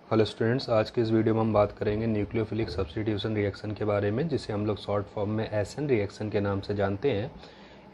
Hello students, आज के इस वीडियो में हम बात करेंगे न्यूक्लियोफिलिक सब्स्टिट्यूशन रिएक्शन के बारे में, जिसे हम लोग शॉर्ट फॉर्म में एसएन रिएक्शन के नाम से जानते हैं।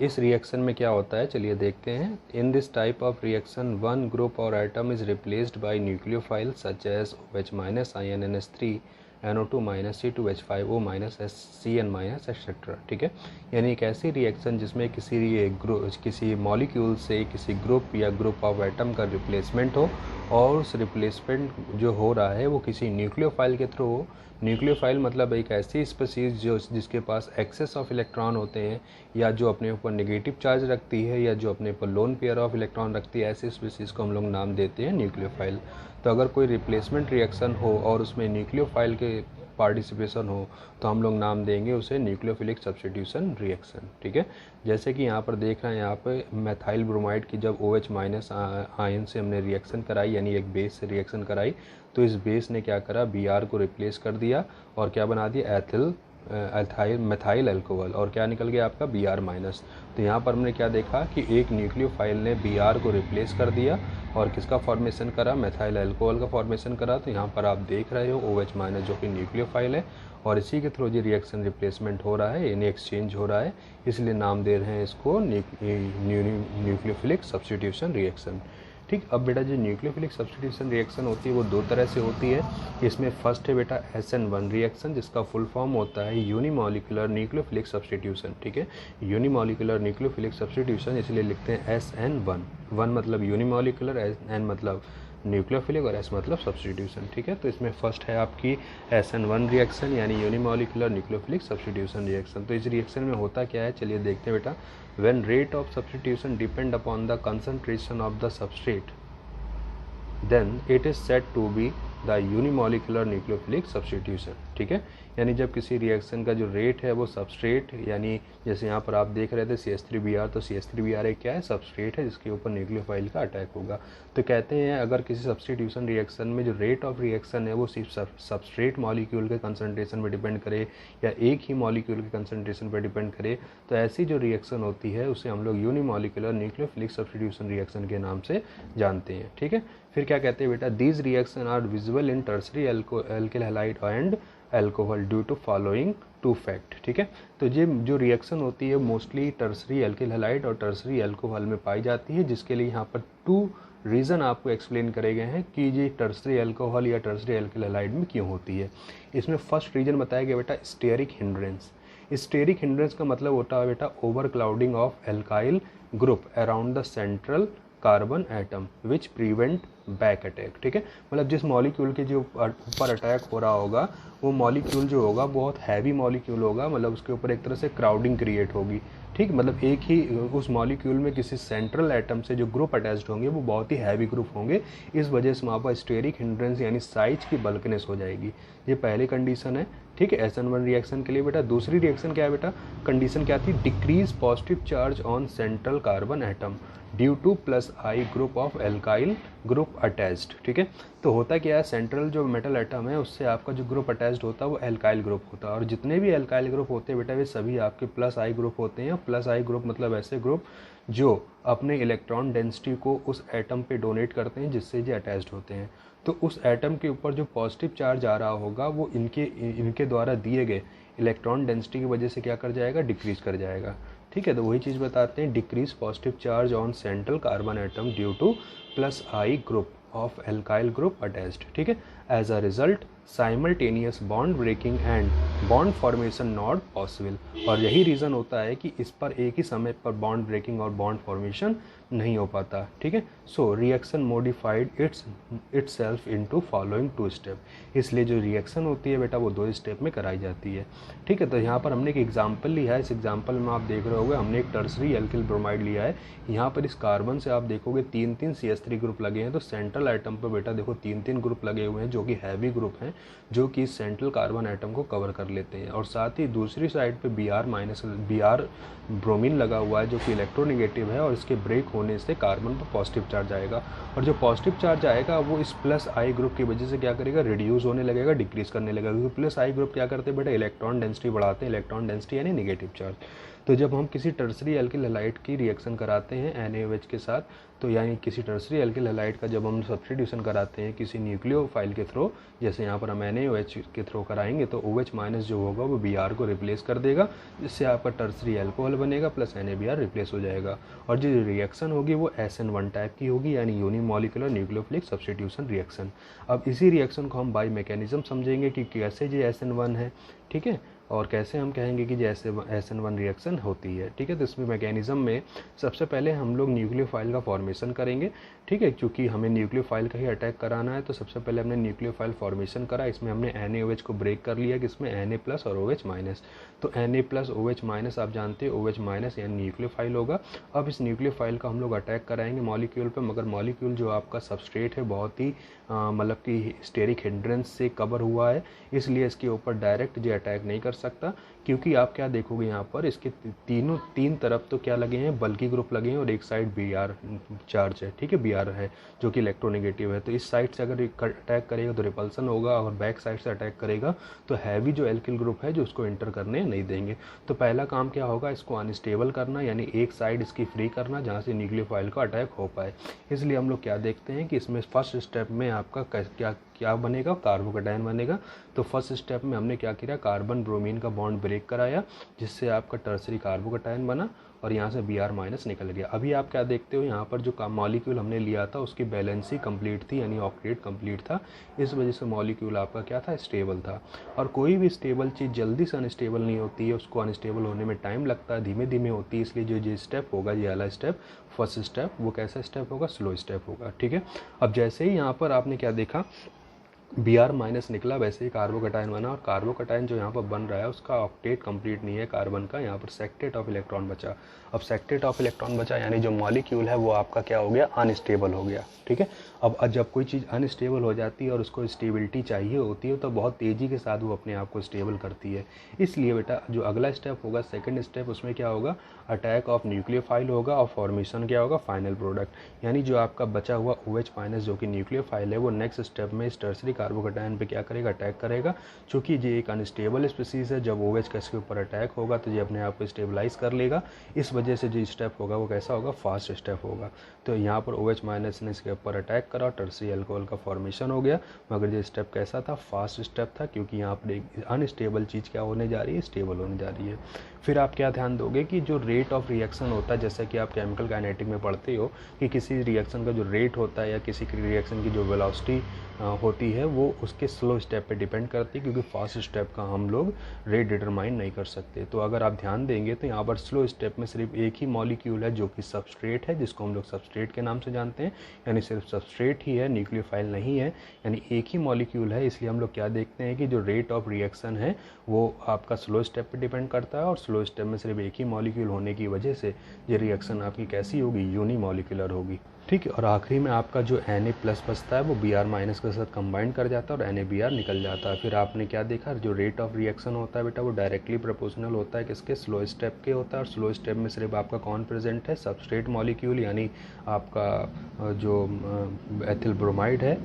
इस रिएक्शन में क्या होता है, चलिए देखते हैं। In this type of reaction one group और atom is replaced by nucleophile such as OH- INNS3 NO2- C2H5O- SCN- etcetera. ठीक है, यानी एक ऐसी रिएक्शन जिसमें किसी मॉलिक्यूल से किसी ग्रुप या ग्रुप ऑफ एटम का रिप्लेसमेंट हो, और उस रिप्लेसमेंट जो हो रहा है वो किसी न्यूक्लियोफाइल के थ्रू हो। न्यूक्लियोफाइल मतलब एक ऐसी स्पीसीज जिसके पास एक्सेस ऑफ इलेक्ट्रॉन होते हैं, या जो अपने ऊपर नेगेटिव चार्ज रखती है, या जो अपने ऊपर लोन पेयर ऑफ इलेक्ट्रॉन रखती है, ऐसी स्पीसीज को हम लोग नाम देते हैं न्यूक्लियोफाइल। तो अगर कोई रिप्लेसमेंट रिएक्शन हो और उसमें न्यूक्लियोफाइल के पार्टिसिपेशन हो तो हम लोग नाम देंगे उसे न्यूक्लियोफिलिक सब्स्टिट्यूशन रिएक्शन। ठीक है, जैसे कि यहाँ पर देख रहे हैं, यहाँ पे मेथाइल ब्रोमाइड की जब OH- आयन से हमने रिएक्शन कराई, यानी एक बेस से रिएक्शन कराई, तो इस बेस ने क्या करा, Br को रिप्लेस कर दिया और क्या बना दिया, मेथाइल अल्कोहल, और क्या निकल गया आपका Br-। तो यहाँ पर हमने क्या देखा कि एक न्यूक्लियोफाइल ने Br को रिप्लेस कर दिया और किसका फॉर्मेशन करा, मेथाइल अल्कोहल का फॉर्मेशन करा। तो यहाँ पर आप देख रहे हो OH- जो कि न्यूक्लियोफाइल है, और इसी के थ्रू जो रिएक्शन रिप्लेसमेंट हो रहा है, यानी एक्सचेंज हो रहा है, इसलिए नाम दे रहे हैं इसको न्यूक्लियोफिलिक सब्स्टिट्यूशन रिएक्शन। ठीक, अब बेटा जो न्यूक्लियोफिलिक सब्स्टिट्यूशन रिएक्शन होती है वो दो तरह से होती है। इसमें फर्स्ट है बेटा SN1 रिएक्शन, जिसका फुल फॉर्म होता है यूनिमॉलिक्यूलर न्यूक्लियोफिलिक सब्स्टिट्यूशन। ठीक है, यूनिमॉलिक्यूलर न्यूक्लियोफिलिक सब्स्टिट्यूशन इसलिए लिखते हैं SN1। वन मतलब यूनिमॉलिक्यूलर, N मतलब न्यूक्लियोफिलिक और S मतलब सब्स्टिट्यूशन। ठीक है, तो इसमें फर्स्ट है आपकी SN1 रिएक्शन, यानी यूनिमॉलिक्यूलर न्यूक्लियोफिलिक सब्स्टिट्यूशन रिएक्शन। तो इस रिएक्शन में होता क्या है, चलिए देखते हैं बेटा। When rate of substitution depend upon the concentration of the substrate, then it is said to be the unimolecular nucleophilic substitution. ठीक है, यानी जब किसी रिएक्शन का जो रेट है वो सबस्ट्रेट, यानी जैसे यहाँ पर आप देख रहे थे CH3Br, तो CH3Br एक क्या है, सबस्ट्रेट है जिसके ऊपर न्यूक्लियोफाइल का अटैक होगा। तो कहते हैं अगर किसी सब्स्टिट्यूशन रिएक्शन में जो रेट ऑफ रिएक्शन है वो सिर्फ सबस्ट्रेट मॉलिक्यूल के कंसंट्रेशन पर डिपेंड करे, या एक ही मॉलिक्यूल के कंसंट्रेशन पर डिपेंड करे, तो ऐसी जो रिएक्शन होती है उसे हम लोग यूनिमॉलिक्यूलर न्यूक्लियोफिलिक सब्स्टिट्यूशन रिएक्शन के नाम से जानते हैं। ठीक है, फिर क्या कहते हैं बेटा, these reaction are visible in tertiary alkyl halide and alcohol due to following two fact. ठीक है, तो ये जो रिएक्शन होती है मोस्टली टर्सरी एल्किल हैलाइड और टर्सरी अल्कोहल में पाई जाती है, जिसके लिए यहाँ पर टू रीज़न आपको एक्सप्लेन करे गए हैं कि ये टर्सरी अल्कोहल या टर्सरी एल्किल हैलाइड में क्यों होती है। इसमें फर्स्ट रीजन बताया गया बेटा, स्टेरिक हिंड्रेंस। स्टेरिक हिंड्रेंस का मतलब होता है बेटा over clouding of alkyl group around the central carbon atom which prevent back attack. ठीक है, मतलब जिस मॉलिक्यूल के जो ऊपर अटैक हो रहा होगा वो मॉलिक्यूल जो होगा बहुत हैवी मॉलिक्यूल होगा, मतलब उसके ऊपर एक तरह से क्राउडिंग क्रिएट होगी। ठीक, मतलब एक ही उस मॉलिक्यूल में किसी सेंट्रल एटम से जो ग्रुप अटैच्ड होंगे वो बहुत ही हैवी ग्रुप होंगे, इस वजह से वहाँ पर स्टेरिक हिंड्रेंस यानी साइज की बल्कनेस हो जाएगी। ये पहली कंडीशन है। ठीक है, SN1 रिएक्शन के लिए बेटा। दूसरी रिएक्शन क्या है बेटा, कंडीशन क्या थी, decrease positive charge on central carbon atom due to +I group of alkyl group attached. ठीक है, तो होता क्या है, सेंट्रल जो मेटल एटम है उससे आपका जो ग्रुप अटैच्ड होता है वो एल्काइल ग्रुप होता है, और जितने भी एल्काइल ग्रुप होते हैं बेटा वे सभी आपके +I ग्रुप होते हैं। +I ग्रुप मतलब ऐसे ग्रुप जो अपने इलेक्ट्रॉन डेंसिटी को उस एटम पे डोनेट करते हैं जिससे ये अटैच्ड होते हैं। तो उस एटम के ऊपर जो पॉजिटिव चार्ज आ रहा होगा वो इनके द्वारा दिए गए इलेक्ट्रॉन डेंसिटी की वजह से क्या कर जाएगा, डिक्रीज कर जाएगा। ठीक है, तो वही चीज़ बताते हैं, decrease positive charge on central carbon atom due to +I group of alkyl group attached. ठीक है, as a result simultaneous bond breaking and bond formation not possible. और यही रीज़न होता है कि इस पर एक ही समय पर बॉन्ड ब्रेकिंग और बॉन्ड फॉर्मेशन नहीं हो पाता। ठीक है, so reaction modified itself into following two step. इसलिए जो रिएक्शन होती है बेटा वो दो स्टेप में कराई जाती है। ठीक है, तो यहाँ पर हमने एक एग्जाम्पल लिया है। इस एग्जाम्पल में आप देख रहे होंगे हमने एक टर्सरी एल्किल ब्रोमाइड लिया है। यहाँ पर इस कार्बन से आप देखोगे 3-3 CH3 ग्रुप लगे हैं, तो सेंट्रल एटम पर बेटा देखो 3-3 ग्रुप लगे हुए हैं जो कि हैवी ग्रुप हैं, जो कि सेंट्रल कार्बन एटम को कवर कर लेते हैं। और साथ ही दूसरी साइड पे Br ब्रोमीन लगा हुआ है जो कि इलेक्ट्रोनेगेटिव है, और इसके ब्रेक होने से कार्बन पर पॉजिटिव चार्ज आएगा, और जो पॉजिटिव चार्ज आएगा वो इस +I ग्रुप की वजह से क्या करेगा, रिड्यूस होने लगेगा, डिक्रीज करने लगेगा, क्योंकि +I ग्रुप क्या करते हैं बेटा, इलेक्ट्रॉन डेंसिटी बढ़ाते हैं। इलेक्ट्रॉन डेंसिटी यानी नेगेटिव चार्ज। तो जब हम किसी टर्सरी एल्किल हैलाइड की रिएक्शन कराते हैं NaOH के साथ, तो यानी किसी टर्सरी एल्किल हैलाइड का जब हम सब्स्टिट्यूशन कराते हैं किसी न्यूक्लियोफाइल के थ्रू, जैसे यहाँ पर हम NaOH के थ्रू कराएंगे, तो OH माइनस जो होगा वो Br को रिप्लेस कर देगा, जिससे आपका टर्सरी एल्कोहल बनेगा प्लस NaBr रिप्लेस हो जाएगा। और जो रिएक्शन होगी वो SN1 टाइप की होगी, यानी यूनिमॉलिक्यूलर न्यूक्लियोफिलिक सब्स्टिट्यूशन रिएक्शन। अब इसी रिएक्शन को हम बाय मैकेनिज्म समझेंगे कि कैसे ये SN1 है, ठीक है, और कैसे हम कहेंगे कि जैसे SN1 रिएक्शन होती है, ठीक है। तो इसमें मैकेनिज्म में सबसे पहले हम लोग न्यूक्लियोफाइल का फॉर्मेशन करेंगे, ठीक है, क्योंकि हमें न्यूक्लियोफाइल का ही अटैक कराना है। तो सबसे पहले हमने न्यूक्लियोफाइल फॉर्मेशन करा, इसमें हमने NaOH को ब्रेक कर लिया, कि इसमें Na+ और OH माइनस। तो Na+ OH माइनस आप जानते हैं OH माइनस यानी न्यूक्लियोफाइल होगा। अब इस न्यूक्लियोफाइल का हम लोग अटैक कराएंगे मॉलिक्यूल पर, मगर मॉलिक्यूल जो आपका सबस्ट्रेट है बहुत ही मतलब कि स्टेरिक हिंड्रेंस से कवर हुआ है, इसलिए इसके ऊपर डायरेक्ट जो अटैक नहीं कर सकता। क्योंकि आप क्या देखोगे यहाँ पर इसके तीन तरफ तो क्या लगे हैं, बल्कि ग्रुप लगे हैं, और एक साइड Br चार्ज है, ठीक है, Br है जो कि इलेक्ट्रोनेगेटिव है। तो इस साइड से अगर अटैक करेगा तो रिपल्सन होगा, और बैक साइड से अटैक करेगा तो हैवी जो एल्किल ग्रुप है जो उसको एंटर करने नहीं देंगे। तो पहला काम क्या होगा, इसको अनस्टेबल करना, यानी एक साइड इसकी फ्री करना जहाँ से न्यूक्लियोफाइल का अटैक हो पाए। इसलिए हम लोग क्या देखते हैं कि इसमें फर्स्ट स्टेप में आपका क्या बनेगा, कार्बोकैटायन बनेगा। तो फर्स्ट स्टेप में हमने क्या किया, कार्बन ब्रोमीन का बॉन्ड ब्रेक कराया, जिससे आपका टर्सरी कार्बोकैटायन बना और यहाँ से Br माइनस निकल गया। अभी आप क्या देखते हो, यहाँ पर जो मॉलिक्यूल हमने लिया था उसकी बैलेंसी कंप्लीट थी, यानी ऑक्टेट कंप्लीट था। इस वजह से मॉलिक्यूल आपका क्या था, स्टेबल था। और कोई भी स्टेबल चीज़ जल्दी से अनस्टेबल नहीं होती है, उसको अनस्टेबल होने में टाइम लगता है, धीमे धीमे होती है। इसलिए जो स्टेप होगा, ये वाला स्टेप, फर्स्ट स्टेप, वो कैसा स्टेप होगा, स्लो स्टेप होगा, ठीक है। अब जैसे ही यहाँ पर आपने क्या देखा, Br माइनस निकला, वैसे ही कार्बोकैटायन बना, और कार्बोकैटायन जो यहाँ पर बन रहा है उसका ऑक्टेट कंप्लीट नहीं है कार्बन का, यहाँ पर सेक्टेट ऑफ इलेक्ट्रॉन बचा। अब सेक्टेट ऑफ इलेक्ट्रॉन बचा यानी जो मॉलिक्यूल है वो आपका क्या हो गया, अनस्टेबल हो गया, ठीक है। अब जब कोई चीज़ अनस्टेबल हो जाती है और उसको स्टेबिलिटी चाहिए होती है तो बहुत तेज़ी के साथ वो अपने आप को स्टेबल करती है। इसलिए बेटा जो अगला स्टेप होगा, सेकेंड स्टेप, उसमें क्या होगा, अटैक ऑफ न्यूक्लियोफाइल होगा, और फॉर्मेशन क्या होगा, फाइनल प्रोडक्ट। यानी जो आपका बचा हुआ OH माइनस जो कि न्यूक्लियोफाइल है वो नेक्स्ट स्टेप में इस टर्सरी कार्बोकैटायन पे क्या करेगा, अटैक करेगा। चूँकि ये एक अनस्टेबल स्पीसीज है, जब OH का इसके ऊपर अटैक होगा तो ये अपने आप को स्टेबलाइज कर लेगा। इस वजह से जो स्टेप होगा वो कैसा होगा, फास्ट स्टेप होगा। तो यहाँ पर OH माइनस ने इसके ऊपर अटैक करा, टर्सरी अल्कोहल का फॉर्मेशन हो गया। मगर ये स्टेप कैसा था, फास्ट स्टेप था, क्योंकि यहाँ पर एक अनस्टेबल चीज़ क्या होने जा रही है, स्टेबल होने जा रही है। फिर आप क्या ध्यान दोगे कि जो रेट ऑफ रिएक्शन होता है, जैसा कि आप केमिकल काइनेटिक में पढ़ते हो कि किसी रिएक्शन का जो रेट होता है या किसी रिएक्शन की जो वेलोसिटी होती है वो उसके स्लो स्टेप पे डिपेंड करती है, क्योंकि फास्ट स्टेप का हम लोग रेट डिटरमाइन नहीं कर सकते। तो अगर आप ध्यान देंगे तो यहाँ पर स्लो स्टेप में सिर्फ एक ही मॉलिक्यूल है जो कि सबस्ट्रेट है, जिसको हम लोग सबस्ट्रेट के नाम से जानते हैं, यानी सिर्फ सबस्ट्रेट ही है, न्यूक्लियोफाइल नहीं है, यानी एक ही मॉलिक्यूल है। इसलिए हम लोग क्या देखते हैं कि जो रेट ऑफ रिएक्शन है वो आपका स्लो स्टेप पे डिपेंड करता है, और स्लो स्टेप में सिर्फ एक ही मॉलिक्यूल होने की वजह से ये रिएक्शन आपकी कैसी होगी, यूनिमॉलिक्यूलर होगी, ठीक है। और आखिरी में आपका जो Na+ बचता है वो Br माइनस के साथ कंबाइन कर जाता है और NaBr निकल जाता है। फिर आपने क्या देखा, जो रेट ऑफ रिएक्शन होता है बेटा वो डायरेक्टली प्रोपोर्शनल होता है किसके, स्लो स्टेप के होता है। और स्लो स्टेप में सिर्फ आपका कौन प्रेजेंट है, सबस्ट्रेट मॉलिक्यूल, यानी आपका जो एथिल ब्रोमाइड है।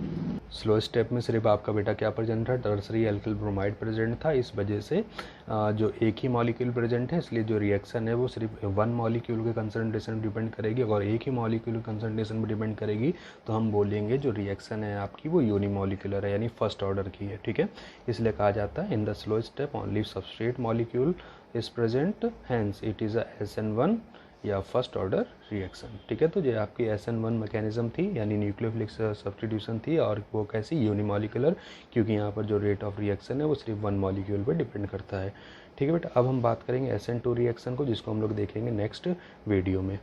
स्लो स्टेप में सिर्फ आपका बेटा क्या प्रेजेंट है, टर्सरी एल्किल ब्रोमाइड प्रेजेंट था। इस वजह से जो एक ही मॉलिक्यूल प्रेजेंट है, इसलिए जो रिएक्शन है वो सिर्फ वन मॉलिक्यूल के कंसंट्रेशन डिपेंड करेगी। अगर एक ही मॉलिक्यूल के कंसंट्रेशन पर डिपेंड करेगी तो हम बोलेंगे जो रिएक्शन है आपकी वो यूनिमॉलिक्यूलर है, यानी फर्स्ट ऑर्डर की है, ठीक है। इसलिए कहा जाता है in the slow step only substrate molecule is present, hence it is a SN1 या फर्स्ट ऑर्डर रिएक्शन, ठीक है। तो ये आपकी SN1 मैकेनिज्म थी, यानी न्यूक्लियोफिलिक सब्स्टिट्यूशन थी, और वो कैसी, यूनिमॉलिक्यूलर, क्योंकि यहाँ पर जो रेट ऑफ रिएक्शन है वो सिर्फ वन मॉलिक्यूल पर डिपेंड करता है, ठीक है बेटा। अब हम बात करेंगे SN2 रिएक्शन को, जिसको हम लोग देखेंगे नेक्स्ट वीडियो में।